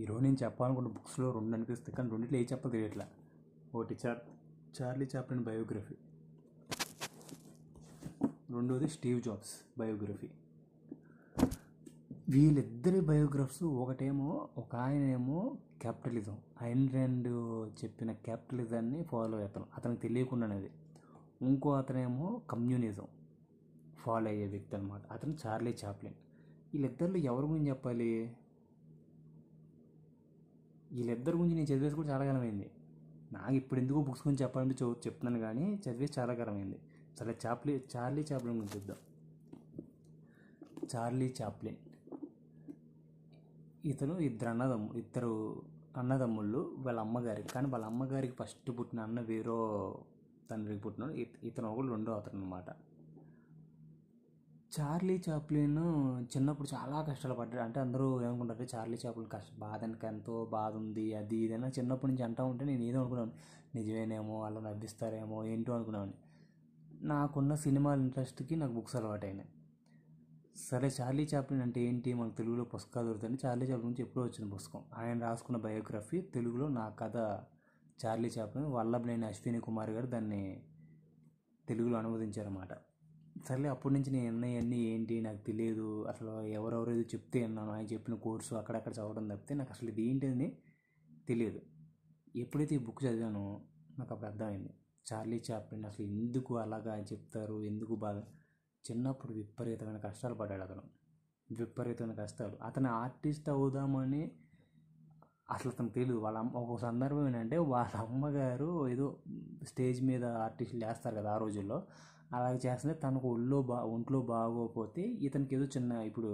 ఈరోజు నేను చెప్పాలనుకున్న బుక్స్లో రెండు అనిపిస్తాయి, కానీ రెండిట్లో ఏ చెప్పాలో తెలియట్లా. ఒకటి చార్లీ చాప్లిన్ బయోగ్రఫీ, రెండోది స్టీవ్ జాబ్స్ బయోగ్రఫీ. వీళ్ళిద్దరి బయోగ్రఫీస్ ఒకటేమో ఒక ఆయనేమో క్యాపిటలిజం, ఐన్ ర్యాండ్ చెప్పిన క్యాపిటలిజాన్ని ఫాలో అవుతాం అతనికి తెలియకుండానేది. ఇంకో అతనేమో కమ్యూనిజం ఫాలో అయ్యే వ్యక్తి అనమాట, అతను చార్లీ చాప్లిన్. వీళ్ళిద్దరిలో ఎవరి గురించి చెప్పాలి? వీళ్ళిద్దరి గురించి నేను చదివేసి కూడా చాలా కాలమైంది. నాకు ఇప్పుడు ఎందుకు బుక్స్ గురించి చెప్పాలంటే చెప్తున్నాను, కానీ చదివేసి చాలా కాలమైంది. సరే, చార్లీ చాప్లిన్ గురించి చూద్దాం. చార్లీ చాప్లిన్ ఇతను ఇద్దరు అన్నదమ్ముళ్ళు. వాళ్ళ అమ్మగారికి, కానీ వాళ్ళ అమ్మగారికి ఫస్ట్ పుట్టిన అన్న వేరో తండ్రికి పుట్టినాడు. ఇతను ఒకడు రెండో అతను అనమాట. చార్లీ చాప్లిన్ చిన్నప్పుడు చాలా కష్టాలు పడ్డాడు. అంటే అందరూ ఏమనుకుంటారు, చార్లీ చాప్లిన్ బాధనికి ఎంతో బాధ ఉంది, అది ఇదైనా చిన్నప్పటి నుంచి అంటూ ఉంటే నేను ఏదో అనుకున్నాను, నిజమేనేమో, అలా నవ్విస్తారేమో, ఏంటో అనుకున్నాను. నాకున్న సినిమాల ఇంట్రెస్ట్కి నాకు బుక్స్ అలవాటు అయినాయి. సరే, చార్లీ చాప్లిన్ అంటే ఏంటి, మనకు తెలుగులో పుస్తకాలు దొరుకుతాయి. చార్లీ చాప్లిన్ నుంచి ఎప్పుడో వచ్చిన పుస్తకం, ఆయన రాసుకున్న బయోగ్రఫీ. తెలుగులో నా కథ చార్లీ చాప్లిన్, వల్లభనేని అశ్విని కుమార్ గారు దాన్ని తెలుగులో అనువదించారన్నమాట. సర్లే, అప్పటి నుంచి నేను అన్నీ ఏంటి నాకు తెలియదు. అసలు ఎవరెవరేదో చెప్తే అన్నాను, ఆయన చెప్పిన కోర్సు అక్కడక్కడ చదవడం తప్పితే నాకు అసలు ఇది ఏంటి అని తెలియదు. ఎప్పుడైతే ఈ బుక్ చదివానో నాకు అప్పుడు అర్థమైంది, చార్లీ చాప్లిన్ అసలు ఎందుకు అలాగా చెప్తారు, ఎందుకు బాధ. చిన్నప్పుడు విపరీతమైన కష్టాలు పడ్డాడు అతను, విపరీతమైన కష్టాలు. అతను ఆర్టిస్ట్ అవుదామని అసలు అతను తెలియదు. ఒక సందర్భం ఏంటంటే, వాళ్ళ అమ్మగారు ఏదో స్టేజ్ మీద ఆర్టిస్టులు చేస్తారు కదా ఆ రోజుల్లో, అలాగే చేస్తుంటే తనకు ఒంట్లో బాగోకపోతే ఇతనికి ఏదో చిన్న, ఇప్పుడు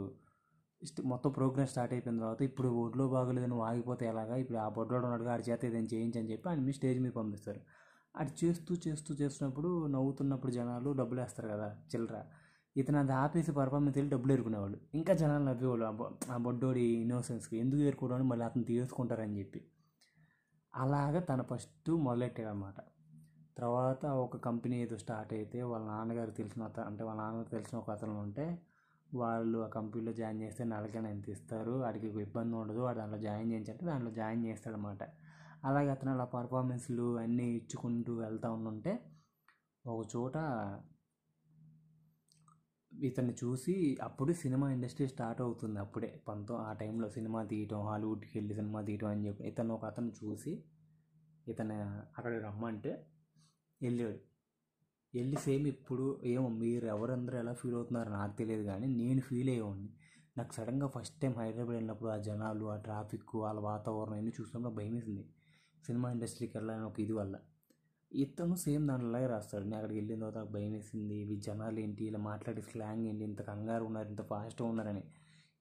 మొత్తం ప్రోగ్రామ్ స్టార్ట్ అయిపోయిన తర్వాత ఇప్పుడు ఒంట్లో బాగోలేదని ఆగిపోతే ఎలాగా, ఇప్పుడు ఆ బొడ్డోడు ఉన్నాడుగా, ఆడి చేత ఏదైనా చేయించని చెప్పి ఆయన మీ స్టేజ్ మీద పంపిస్తారు. అది చేస్తున్నప్పుడు నవ్వుతున్నప్పుడు జనాలు డబ్బులు వేస్తారు కదా చిల్లర, ఇతను అది ఆపేసి పర్ఫార్మెన్స్ వెళ్ళి డబ్బులు ఏరుకునేవాళ్ళు. ఇంకా జనాలు నవ్వేవాళ్ళు ఆ బొడ్డోడి ఇన్నోసెన్స్కి, ఎందుకు ఏరుకోవడం మళ్ళీ అతను తీసుకుంటారని చెప్పి. అలాగా తను ఫస్ట్ మొదలెట్టాడు అనమాట. తర్వాత ఒక కంపెనీ ఏదో స్టార్ట్ అయితే వాళ్ళ నాన్నగారు తెలిసిన ఒక అతను ఉంటే, వాళ్ళు ఆ కంపెనీలో జాయిన్ చేస్తే నెలకైనా ఎంత ఇస్తారు, వాడికి ఇబ్బంది ఉండదు, వాడు దాంట్లో జాయిన్ చేయించంటే దాంట్లో జాయిన్ చేస్తాడనమాట. అలాగే అతను అలా పర్ఫార్మెన్స్లు అన్నీ ఇచ్చుకుంటూ వెళ్తూ ఉంటే ఒక చోట ఇతన్ని చూసి, అప్పుడు సినిమా ఇండస్ట్రీ స్టార్ట్ అవుతుంది. అప్పుడే ఆ టైంలో సినిమా తీయటం, హాలీవుడ్కి వెళ్ళి సినిమా తీయటం అని చెప్పి ఒక అతను చూసి ఇతను అక్కడికి రమ్మంటే వెళ్ళి సేమ్ ఇప్పుడు ఏమో మీరు ఎవరందరూ ఎలా ఫీల్ అవుతున్నారో నాకు తెలియదు, కానీ నేను ఫీల్ అయ్యేవాడిని. నాకు సడన్గా ఫస్ట్ టైం హైదరాబాద్ వెళ్ళినప్పుడు ఆ జనాలు, ఆ ట్రాఫిక్, వాళ్ళ వాతావరణం అన్నీ చూసినప్పుడు భయం వేసింది, సినిమా ఇండస్ట్రీకి వెళ్ళాలని ఒక ఇది వల్ల. ఇతను సేమ్ దాంట్లోలాగే రాస్తాడు. నేను అక్కడికి వెళ్ళిన తర్వాత నాకు భయం వేసింది, ఈ జనాలు ఏంటి ఇలా మాట్లాడే స్లాంగ్ ఏంటి, ఇంత కంగారు ఉన్నారు, ఇంత ఫాస్ట్గా ఉన్నారని.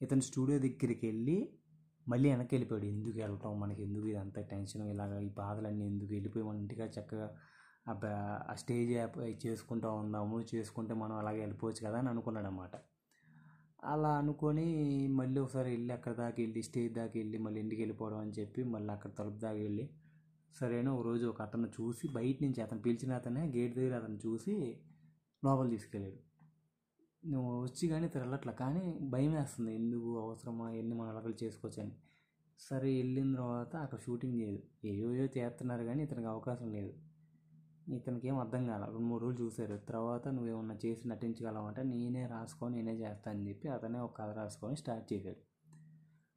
ఇతను స్టూడియో దగ్గరికి వెళ్ళి మళ్ళీ వెనక్కి వెళ్ళిపోయాడు. ఎందుకు వెళ్ళటం, మనకి ఎందుకు ఇదంతా టెన్షన్, ఇలాగ ఈ బాధలన్నీ ఎందుకు, వెళ్ళిపోయి మన ఇంటిగా చక్కగా ఆ స్టేజ్ చేసుకుంటూ ఉందాము, చేసుకుంటే మనం అలాగే వెళ్ళిపోవచ్చు కదా అని అనుకున్నాడు అన్నమాట. అలా అనుకొని మళ్ళీ ఒకసారి వెళ్ళి అక్కడ దాకా వెళ్ళి స్టేజ్ దాకా వెళ్ళి మళ్ళీ ఇంటికి వెళ్ళిపోవడం అని చెప్పి మళ్ళీ అక్కడ తలుపు దాకా వెళ్ళి, సరేనా ఒక రోజు ఒక అతను చూసి బయట నుంచి, అతను పిలిచిన అతనే గేట్ దగ్గర అతను చూసి లోపల తీసుకెళ్ళాడు. నువ్వు వచ్చి కానీ తిరగట్లా, కానీ భయం వేస్తుంది, ఎందుకు అవసరమా ఎన్ని మన అలకలు చేసుకోవచ్చని. సరే, వెళ్ళిన తర్వాత అక్కడ షూటింగ్ లేదు, ఏయో చేస్తున్నారు, కానీ ఇతనికి అవకాశం లేదు. ఇతనికి ఏం అర్థం కాల. 2-3 రోజులు చూశారు. తర్వాత నువ్వేమన్నా చేసి నటించగలవంటే నేనే చేస్తాను అని చెప్పి అతనే ఒక కథ రాసుకొని స్టార్ట్ చేశాడు.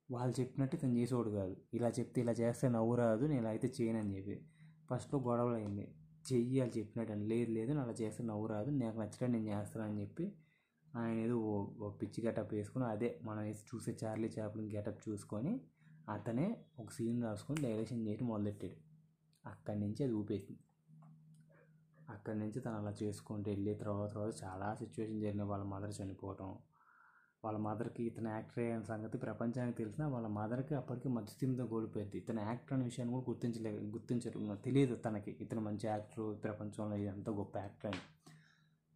వాళ్ళు చెప్పినట్టు ఇతను చేసేవాడు కాదు. ఇలా చెప్తే ఇలా చేస్తే నవ్వు రాదు, నేను ఇలా అయితే చేయనని చెప్పి ఫస్ట్లో గొడవలు అయింది. చెయ్యి వాళ్ళు చెప్పినట్టు అని, లేదు నేను అలా చేస్తే నవ్వు రాదు, నాకు నచ్చినట్టు నేను చేస్తానని చెప్పి ఆయన ఏదో ఓ పిచ్చి గెటప్ వేసుకొని, అదే మనం చూసే చార్లీ చాప్లిన్ గెటప్ చూసుకొని అతనే ఒక సీన్ రాసుకొని డైరెక్షన్ చేయడం మొదలెట్టాడు. అక్కడి నుంచి అది ఊపేసింది. అక్కడి నుంచి తను అలా చేసుకుంటూ వెళ్ళి తర్వాత చాలా సిచ్యువేషన్ జరిగినాయి. వాళ్ళ మదర్ చనిపోవటం, వాళ్ళ మదర్కి ఇతను యాక్టర్ అయిన సంగతి ప్రపంచానికి తెలిసినా వాళ్ళ మదర్కి అప్పటికి మధ్యస్థిమితం కోల్పోయింది. ఇతను యాక్టర్ అనే విషయాన్ని కూడా గుర్తించరు, తెలియదు తనకి ఇతను మంచి యాక్టర్, ప్రపంచంలో ఎంత గొప్ప యాక్టర్ అని.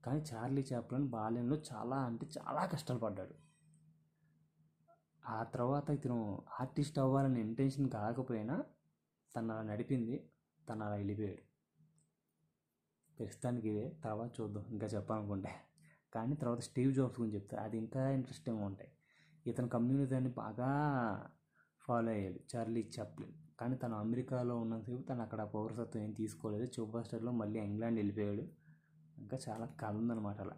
కానీ చార్లీ చాప్లిన్ బాల్యంలో చాలా అంటే చాలా కష్టాలు పడ్డాడు. ఆ తర్వాత ఇతను ఆర్టిస్ట్ అవ్వాలనే ఇంటెన్షన్ కాకపోయినా తను అలా నడిపింది, తను అలా వెళ్ళిపోయాడు. ప్రస్తుతానికి ఇదే, తర్వాత చూద్దాం ఇంకా చెప్పాలనుకుంటే. కానీ తర్వాత స్టీవ్ జాబ్స్ గురించి చెప్తారు, అది ఇంకా ఇంట్రెస్టింగ్గా ఉంటాయి. ఇతను కమ్యూనిజాన్ని బాగా ఫాలో అయ్యాడు చార్లీ చాప్లిన్. కానీ తను అమెరికాలో ఉన్నంతసేపు తను అక్కడ పౌరసత్వం ఏం తీసుకోలేదు. సూపర్ స్టార్లో మళ్ళీ ఇంగ్లాండ్ వెళ్ళిపోయాడు. ఇంకా చాలా కథ ఉందన్నమాట అలా.